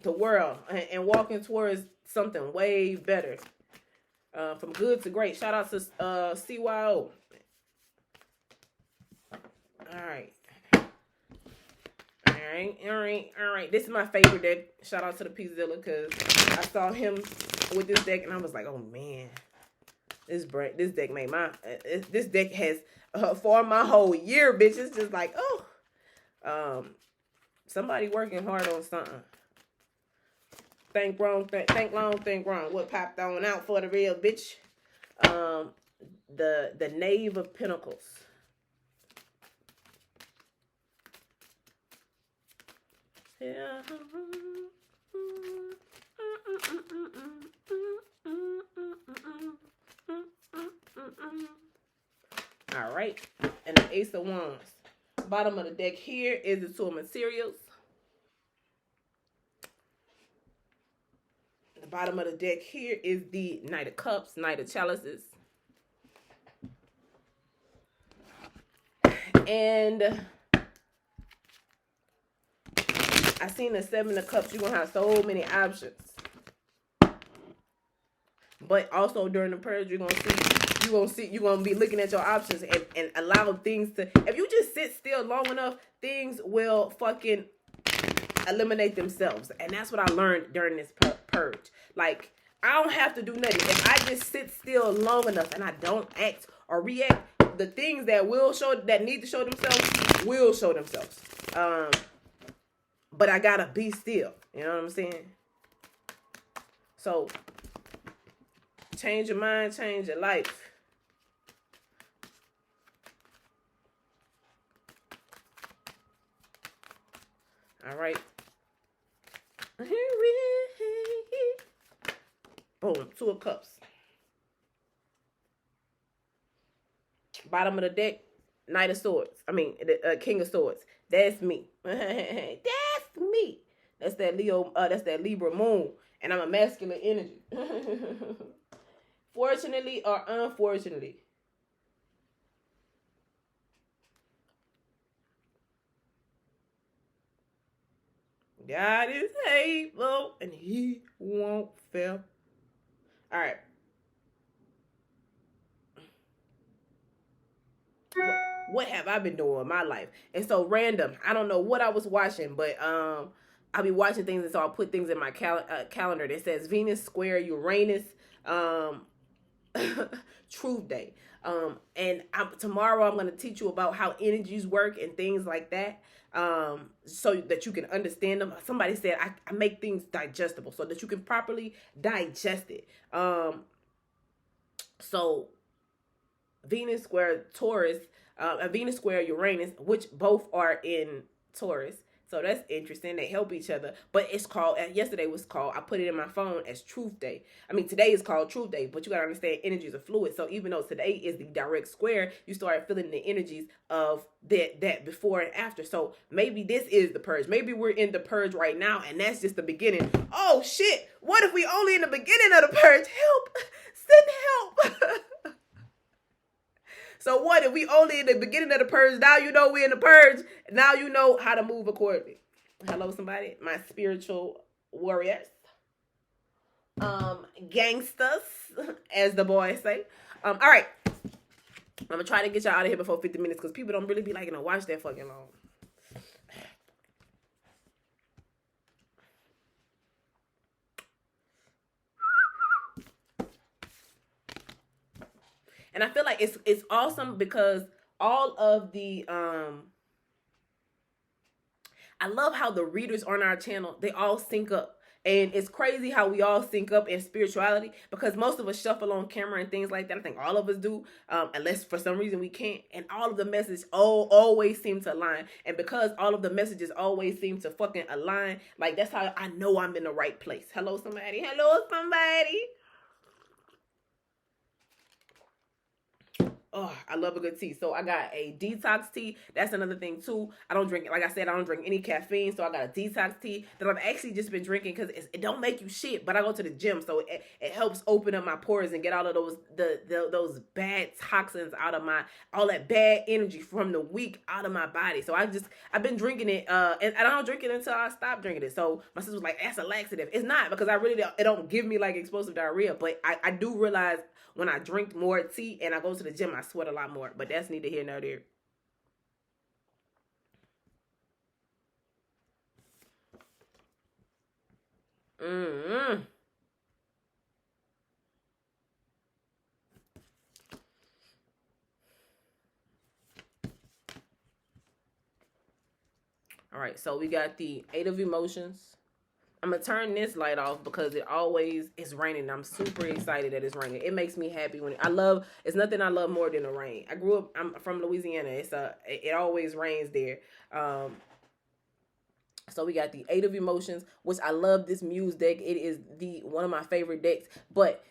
the world, and walking towards something way better. From good to great. Shout out to CYO. All right. This is my favorite deck. Shout out to the P-Zilla because I saw him with this deck and I was like, oh man, this deck made this deck has. For my whole year, bitch. It's just like, somebody working hard on something. Think long, think wrong. What popped on out for the real, bitch? The Knave of Pentacles. Yeah. All right, and the Ace of Wands. Bottom of the deck here is the Two of Materials. The bottom of the deck here is the Knight of Cups, Knight of Chalices. And I seen the Seven of Cups. You're going to have so many options. But also during the purge, you're gonna be looking at your options and allow things to. If you just sit still long enough, things will fucking eliminate themselves. And that's what I learned during this purge. Like I don't have to do nothing. If I just sit still long enough and I don't act or react, the things that need to show themselves will show themselves. But I gotta be still. You know what I'm saying? So. Change your mind, change your life. All right. Boom, Two of Cups. Bottom of the deck, Knight of Swords. The King of Swords. That's me. That's me. That's that Leo. That's that Libra moon, and I'm a masculine energy. Fortunately or unfortunately. God is able and he won't fail. All right. What have I been doing in my life? And so random. I don't know what I was watching, but I'll be watching things, and so I'll put things in my calendar that says Venus square Uranus. Truth Day. And tomorrow I'm going to teach you about how energies work and things like that, so that you can understand them. Somebody said I make things digestible so that you can properly digest it. So Venus square Taurus, Venus square Uranus, which both are in Taurus. So that's interesting. They help each other. But it's called, yesterday was called, I put it in my phone as Truth Day. I mean, today is called Truth Day, but you got to understand energies are fluid. So even though today is the direct square, you start feeling the energies of that before and after. So maybe this is the purge. Maybe we're in the purge right now, and that's just the beginning. Oh, shit. What if we only in the beginning of the purge? Help. Send help. So what if we only in the beginning of the purge? Now you know we're in the purge. Now you know how to move accordingly. Hello, somebody. My spiritual warriors. Gangsters, as the boys say. All right. I'm going to try to get y'all out of here before 50 minutes because people don't really be liking to watch that fucking long. And I feel like it's awesome because all of the I love how the readers on our channel, they all sync up. And it's crazy how we all sync up in spirituality because most of us shuffle on camera and things like that. I think all of us do, unless for some reason we can't. And all of the messages always seem to align. And because all of the messages always seem to fucking align, like that's how I know I'm in the right place. Hello, somebody. Hello, somebody. Oh, I love a good tea. So I got a detox tea. That's another thing too. I don't drink, like I said, I don't drink any caffeine. So I got a detox tea that I've actually just been drinking because it don't make you shit. But I go to the gym, so it helps open up my pores and get all of those bad toxins out of all that bad energy from the week out of my body. So I've been drinking it, and I don't drink it until I stop drinking it. So my sister was like, "That's a laxative." It's not because it don't give me like explosive diarrhea. But I do realize when I drink more tea and I go to the gym, I sweat a lot more. But that's neither here nor there. Mm-hmm. All right, so we got the Eight of Emotions. I'm going to turn this light off because it always is raining. I'm super excited that it's raining. It makes me happy it's nothing I love more than the rain. I'm from Louisiana. It always rains there. So we got the Eight of Emotions, which I love this Muse deck. It is one of my favorite decks. But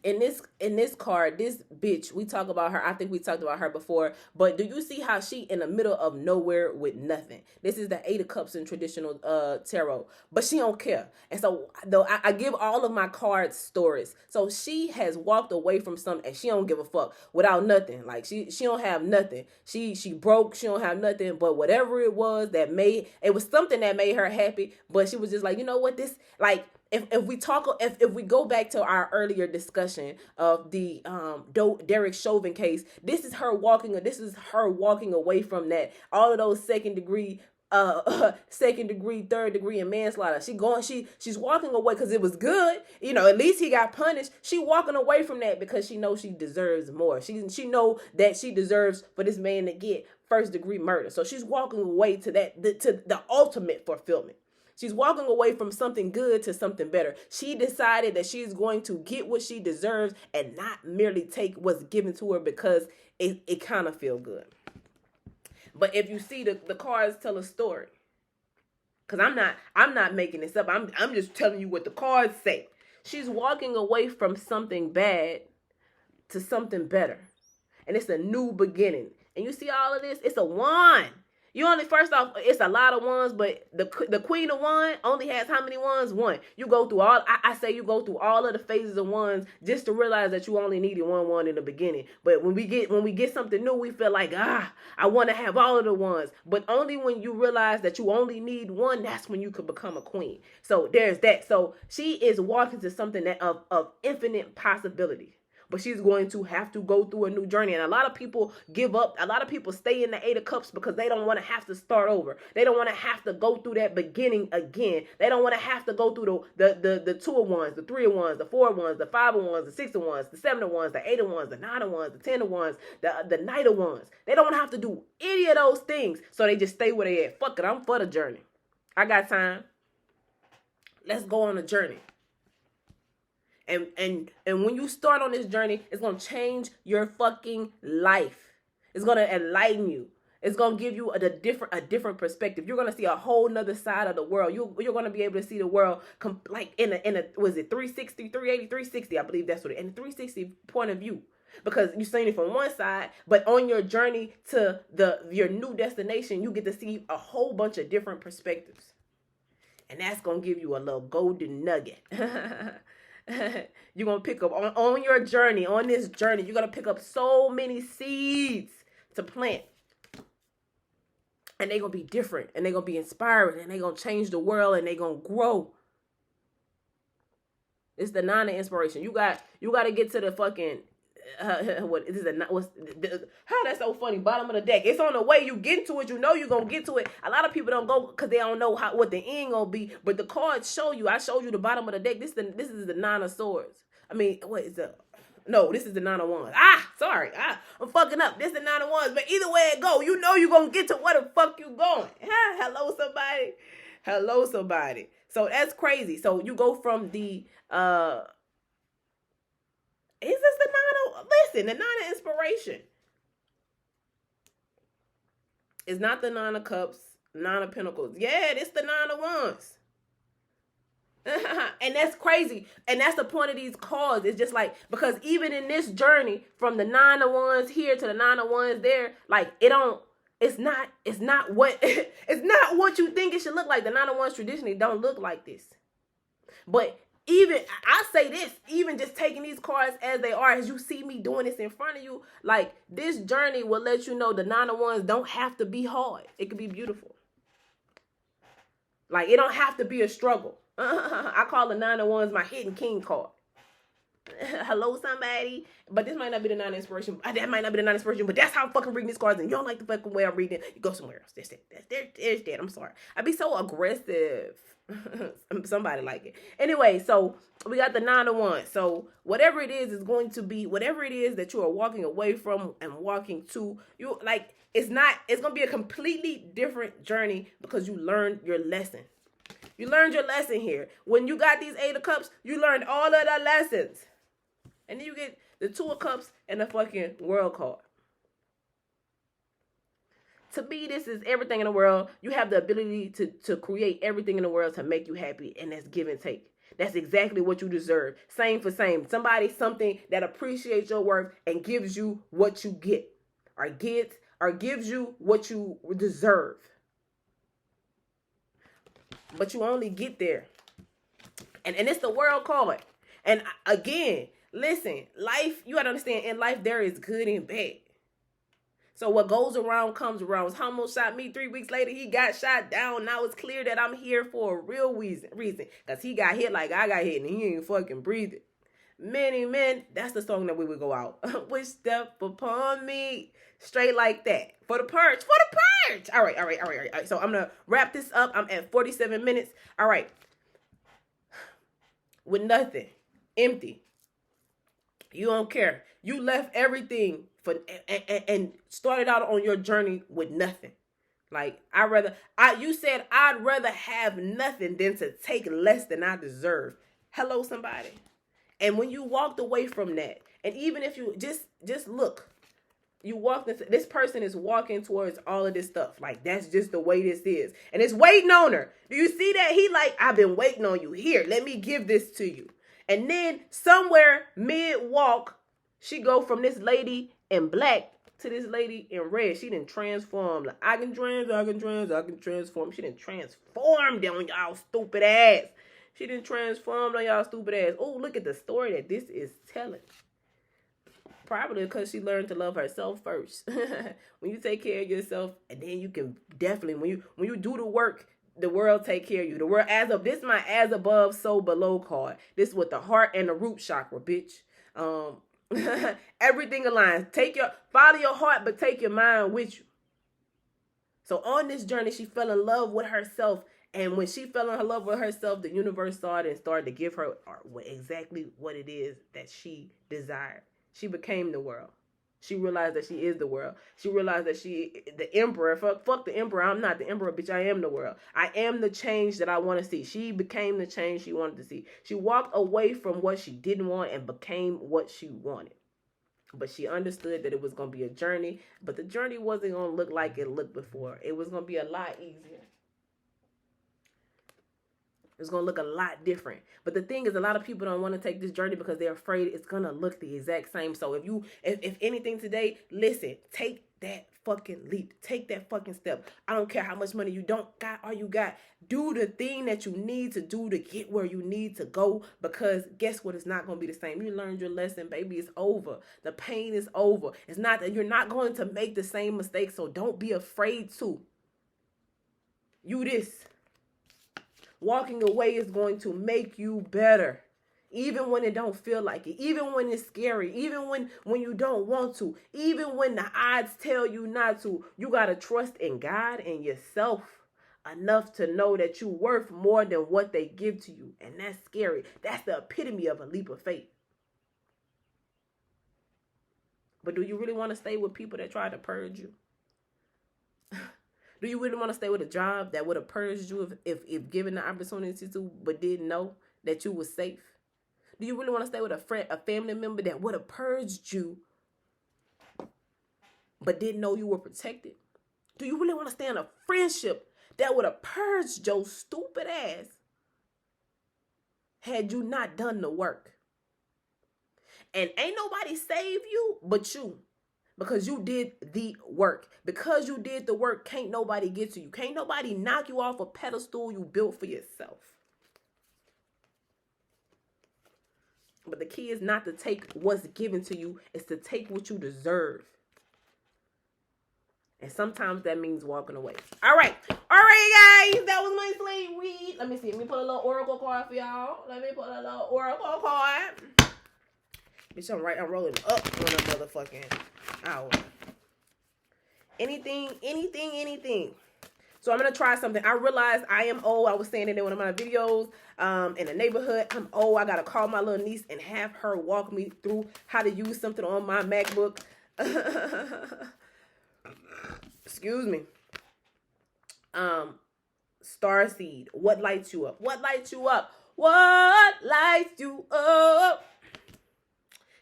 in this card, this bitch, we talk about her. I think we talked about her before. But do you see how she in the middle of nowhere with nothing? This is the Eight of Cups in traditional tarot. But she don't care. And so though I give all of my cards stories. So she has walked away from something and she don't give a fuck without nothing. Like she don't have nothing. She broke. She don't have nothing. But whatever it was it was something that made her happy, but she was just like, you know what, this, like, if we go back to our earlier discussion of the Derek Chauvin case, this is her walking away from that, all of those second degree, third degree, and manslaughter. She's walking away because it was good, at least he got punished. She walking away from that because she knows she deserves more. She know that she deserves for this man to get first degree murder. So she's walking away to the ultimate fulfillment. She's walking away from something good to something better. She decided that she's going to get what she deserves and not merely take what's given to her because it kind of feel good. But if you see the cards tell a story, because I'm not making this up. I'm just telling you what the cards say. She's walking away from something bad to something better. And it's a new beginning. And you see all of this? It's a wand. First off, it's a lot of wands, but the queen of wands only has how many wands? One. You go through I say you go through all of the phases of wands just to realize that you only needed one wand in the beginning. But when we get something new, we feel like, I want to have all of the wands. But only when you realize that you only need one, that's when you could become a queen. So there's that. So she is walking to something that of infinite possibility. But she's going to have to go through a new journey. And a lot of people give up. A lot of people stay in the Eight of Cups because they don't want to have to start over. They don't want to have to go through that beginning again. They don't want to have to go through the Two of Wands, the Three of Wands, the Four of Wands, the Five of Wands, the Six of Wands, the Seven of Wands, the Eight of Wands, the Nine of Wands, the Ten of Wands, the Knight of Wands. They don't want to have to do any of those things. So they just stay where they at. Fuck it, I'm for the journey. I got time. Let's go on a journey. And when you start on this journey, it's gonna change your fucking life. It's gonna enlighten you. It's gonna give you a different perspective. You're gonna see a whole nother side of the world. You're gonna be able to see the world like in a was it 360, 380, 360? I believe that's what it. In a 360 point of view, because you've seen it from one side, but on your journey to your new destination, you get to see a whole bunch of different perspectives, and that's gonna give you a little golden nugget. You're gonna pick up on your journey, on this journey. You're gonna pick up so many seeds to plant. And they're going to be different. And they're going to be inspiring. And they're going to change the world. And they're going to grow. It's the 9 of inspiration. You got to get to the fucking... what is it? How that's so funny. Bottom of the deck. It's on the way. You get to it. You know you're going to get to it. A lot of people don't go because they don't know what the end going to be. But the cards show you. I showed you the bottom of the deck. This is the 9 of swords. I mean, what is the... No, this is the 9 of wands. Sorry. I'm fucking up. This is the 9 of wands. But either way it go, you know you're going to get to where the fuck you going. Hello, somebody. Hello, somebody. So that's crazy. So you go from the, is this the 9 of, listen, the 9 of inspiration. It's not the 9 of cups, 9 of pentacles. Yeah, it's the 9 of wands. And that's crazy. And that's the point of these cards. It's just like, because even in this journey from the 9 of wands here to the 9 of wands there, like it's not what it's not what you think it should look like. The 9 of wands traditionally don't look like this. But even I say this, even just taking these cards as they are, as you see me doing this in front of you, like this journey will let you know the 9 of wands don't have to be hard. It could be beautiful. Like it don't have to be a struggle. I call the 9 of wands my hidden king card. Hello, somebody. But this might not be the 9 of inspiration. That might not be the 9 of inspiration, but that's how I'm fucking reading these cards. And you don't like the fucking way I'm reading it, you go somewhere else. There's that. I'm sorry. I be so aggressive. Somebody like it. Anyway, so we got the 9 of wands. So whatever it is going to be, whatever it is that you are walking away from and walking to, you like, it's going to be a completely different journey because you learned your lesson. You learned your lesson here. When you got these 8 of cups, you learned all of the lessons. And then you get the 2 of cups and the fucking world card. To me, this is everything in the world. You have the ability to create everything in the world to make you happy. And that's give and take. That's exactly what you deserve. Same for same. Something that appreciates your worth and gives you what you get. Or gives you what you deserve. But you only get there. And it's the world card. And again, listen, life, you gotta understand, in life there is good and bad. So what goes around comes around. Homo shot me 3 weeks later. He got shot down. Now it's clear that I'm here for a real reason. Because he got hit like I got hit and he ain't fucking breathing. Many men, that's the song that we would go out. Which step upon me. Straight like that. For the purge. All right. So I'm going to wrap this up. I'm at 47 minutes. All right. With nothing. Empty. You don't care. You left everything and started out on your journey with nothing. Like, you said I'd rather have nothing than to take less than I deserve. Hello, somebody. And when you walked away from that, and even if you just look, you walked into, this person is walking towards all of this stuff. Like, that's just the way this is. And it's waiting on her. Do you see that? He like, I've been waiting on you. Here, let me give this to you. And then somewhere mid-walk, she go from this lady in black to this lady in red. She didn't transform. Like, I can transform. She didn't transform on y'all stupid ass. She didn't transform on y'all stupid ass. Oh, look at the story that this is telling. Probably because she learned to love herself first. When you take care of yourself, and then you can definitely, when you do the work, the world take care of you. The world this is my as above, so below card. This is with the heart and the root chakra, bitch. Everything aligns. Follow your heart, but take your mind with you. So on this journey, she fell in love with herself. And when she fell in love with herself, the universe started to give her exactly what it is that she desired. She became the world. She realized that she is the world. She realized that she, the emperor, fuck the emperor. I'm not the emperor, bitch. I am the world. I am the change that I want to see. She became the change she wanted to see. She walked away from what she didn't want and became what she wanted. But she understood that it was going to be a journey. But the journey wasn't going to look like it looked before. It was going to be a lot easier. It's going to look a lot different. But the thing is, a lot of people don't want to take this journey because they're afraid it's going to look the exact same. So if anything today, listen, take that fucking leap. Take that fucking step. I don't care how much money you don't got or you got. Do the thing that you need to do to get where you need to go, because guess what? It's not going to be the same. You learned your lesson, baby. It's over. The pain is over. It's not that you're not going to make the same mistakes. So don't be afraid to. You this. Walking away is going to make you better. Even when it don't feel like it. Even when it's scary. Even when you don't want to. Even when the odds tell you not to. You got to trust in God and yourself enough to know that you're worth more than what they give to you. And that's scary. That's the epitome of a leap of faith. But do you really want to stay with people that try to purge you? Do you really want to stay with a job that would have purged you if given the opportunity to, but didn't know that you were safe? Do you really want to stay with a family member that would have purged you, but didn't know you were protected? Do you really want to stay in a friendship that would have purged your stupid ass had you not done the work? And ain't nobody save you but you. Because you did the work. Because you did the work, can't nobody get to you. Can't nobody knock you off a pedestal you built for yourself. But the key is not to take what's given to you. It's to take what you deserve. And sometimes that means walking away. All right. All right, guys. That was my slate read. Let me see. Let me put a little oracle card for y'all. Let me put a little oracle card. Bitch, I'm rolling up on a motherfucking hour. Anything. So I'm going to try something. I realized I am old. I was saying it in one of my videos in the neighborhood. I'm old. I got to call my little niece and have her walk me through how to use something on my MacBook. Excuse me. Starseed. What lights you up? What lights you up? What lights you up?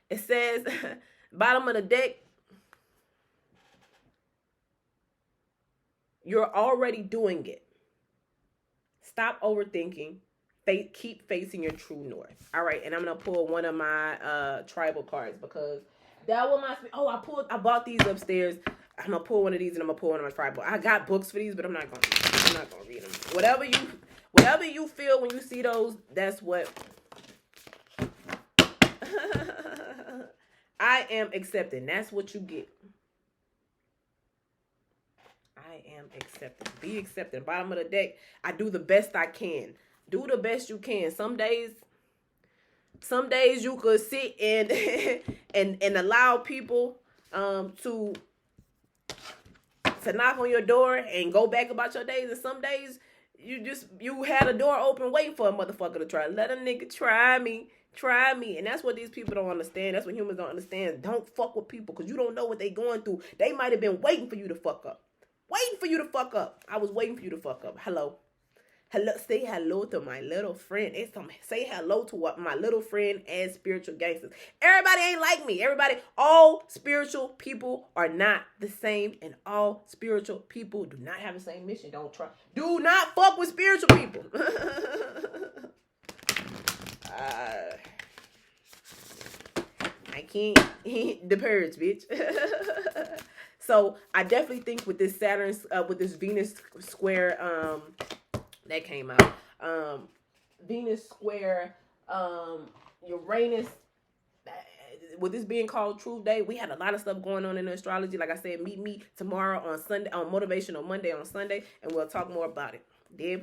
It says, bottom of the deck, you're already doing it. Stop overthinking. Keep facing your true north. All right, and I'm going to pull one of my tribal cards because that was my... Oh, I bought these upstairs. I'm going to pull one of these and I'm going to pull one of my tribal. I got books for these, but I'm not going to read them. Whatever you feel when you see those, that's what... I am accepting. That's what you get. I am accepting. Be accepting. Bottom of the deck. I do the best I can. Do the best you can. Some days you could sit and allow people to knock on your door and go back about your days. And some days you had a door open waiting for a motherfucker to try. Let a nigga try me. Try me. And that's what these people don't understand. That's what humans don't understand. Don't fuck with people because you don't know what they going through. They might have been waiting for you to fuck up. Waiting for you to fuck up. I was waiting for you to fuck up. Hello. Say hello to my little friend. Say hello to what my little friend as spiritual gangsters. Everybody ain't like me. All spiritual people are not the same. And all spiritual people do not have the same mission. Do not fuck with spiritual people. I can't. The Purge, bitch. So I definitely think with this Saturn, with this Venus square, that came out. Venus square, Uranus. With this being called Truth Day, we had a lot of stuff going on in astrology. Like I said, meet me tomorrow on Sunday, on Motivational Monday on Sunday, and we'll talk more about it. Dead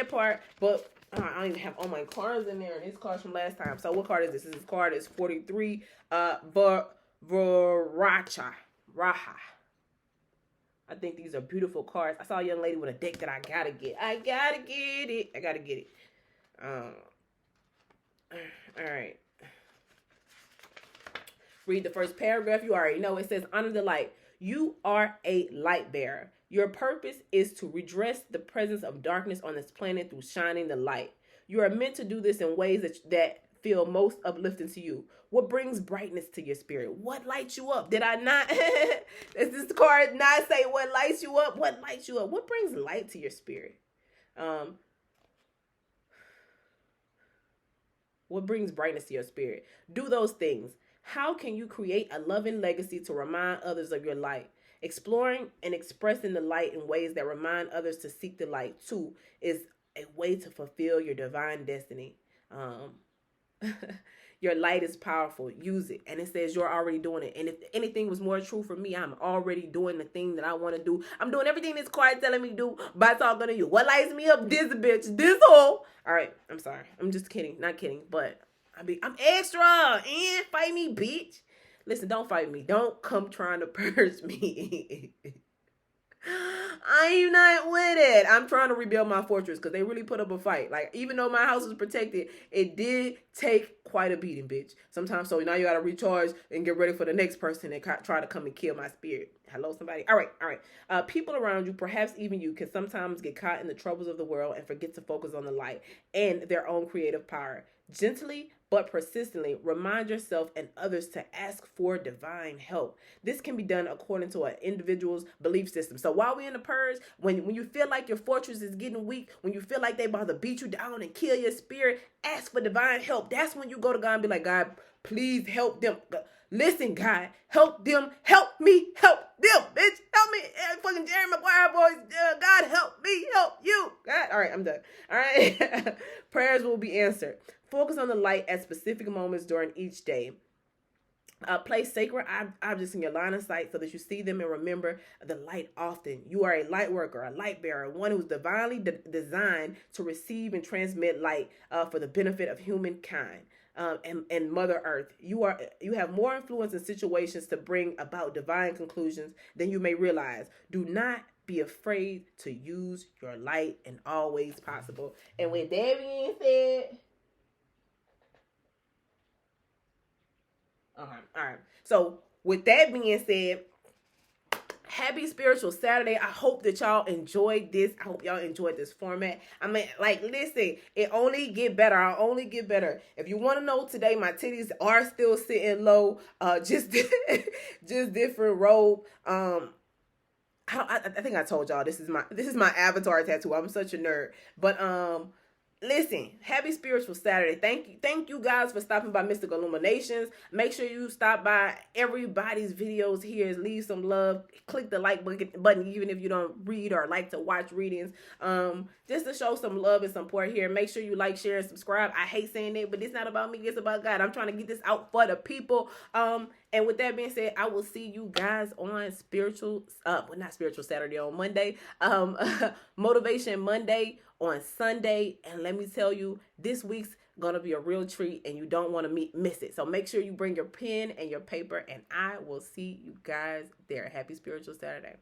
part, but I don't even have all my cards in there, and this card's from last time. So what card is this? This card is 43, Raha. I think these are beautiful cards. I saw a young lady with a deck that I gotta get. I gotta get it. All right. Read the first paragraph. You already know it says, honor the light. You are a light bearer. Your purpose is to redress the presence of darkness on this planet through shining the light. You are meant to do this in ways that feel most uplifting to you. What brings brightness to your spirit? What lights you up? Did I not? Does this card not say what lights you up? What lights you up? What brings light to your spirit? What brings brightness to your spirit? Do those things. How can you create a loving legacy to remind others of your light? Exploring and expressing the light in ways that remind others to seek the light too is a way to fulfill your divine destiny. Your light is powerful. Use it. And it says you're already doing it. And if anything was more true for me, I'm already doing the thing that I want to do. I'm doing everything this card telling me to do by talking to you. What lights me up? This bitch. This hole. All right. I'm sorry. I'm just kidding. Not kidding. But I'm extra. And fight me, bitch. Listen, don't fight me. Don't come trying to purge me. I'm not with it. I'm trying to rebuild my fortress because they really put up a fight. Like, even though my house was protected, it did take quite a beating, bitch. Sometimes, so now you got to recharge and get ready for the next person that try to come and kill my spirit. Hello, somebody. All right. People around you, perhaps even you, can sometimes get caught in the troubles of the world and forget to focus on the light and their own creative power. Gently but persistently remind yourself and others to ask for divine help. This can be done according to an individual's belief system. So while we're in the purge, when you feel like your fortress is getting weak, when you feel like they about to beat you down and kill your spirit, ask for divine help. That's when you go to God and be like, God, please help them. Listen, God, help them. Help me. Help them, bitch. Help me. Fucking Jerry Maguire boys. God, help me. Help you. God. All right, I'm done. All right. Prayers will be answered. Focus on the light at specific moments during each day. Place sacred objects in your line of sight so that you see them and remember the light often. You are a light worker, a light bearer, one who's divinely designed to receive and transmit light for the benefit of humankind. And Mother Earth. You have more influence in situations to bring about divine conclusions than you may realize. Do not be afraid to use your light in all ways possible. And with that being said, all right. So with that being said, happy spiritual Saturday. I hope that y'all enjoyed this. I hope y'all enjoyed this format. I mean, like, listen, it only get better. I'll only get better. If you want to know today, my titties are still sitting low. Just different robe. I think I told y'all this is my avatar tattoo. I'm such a nerd. But listen, happy spiritual Saturday. Thank you guys for stopping by Mystic Illuminations. Make sure you stop by everybody's videos here. Leave some love. Click the like button even if you don't read or like to watch readings. Just to show some love and support here. Make sure you like, share, and subscribe. I hate saying it, but it's not about me. It's about God. I'm trying to get this out for the people. And with that being said, I will see you guys on not spiritual Saturday, on Monday. Motivation Monday on Sunday. And let me tell you, this week's gonna be a real treat and you don't want to miss it. So make sure you bring your pen and your paper and I will see you guys there. Happy spiritual Saturday.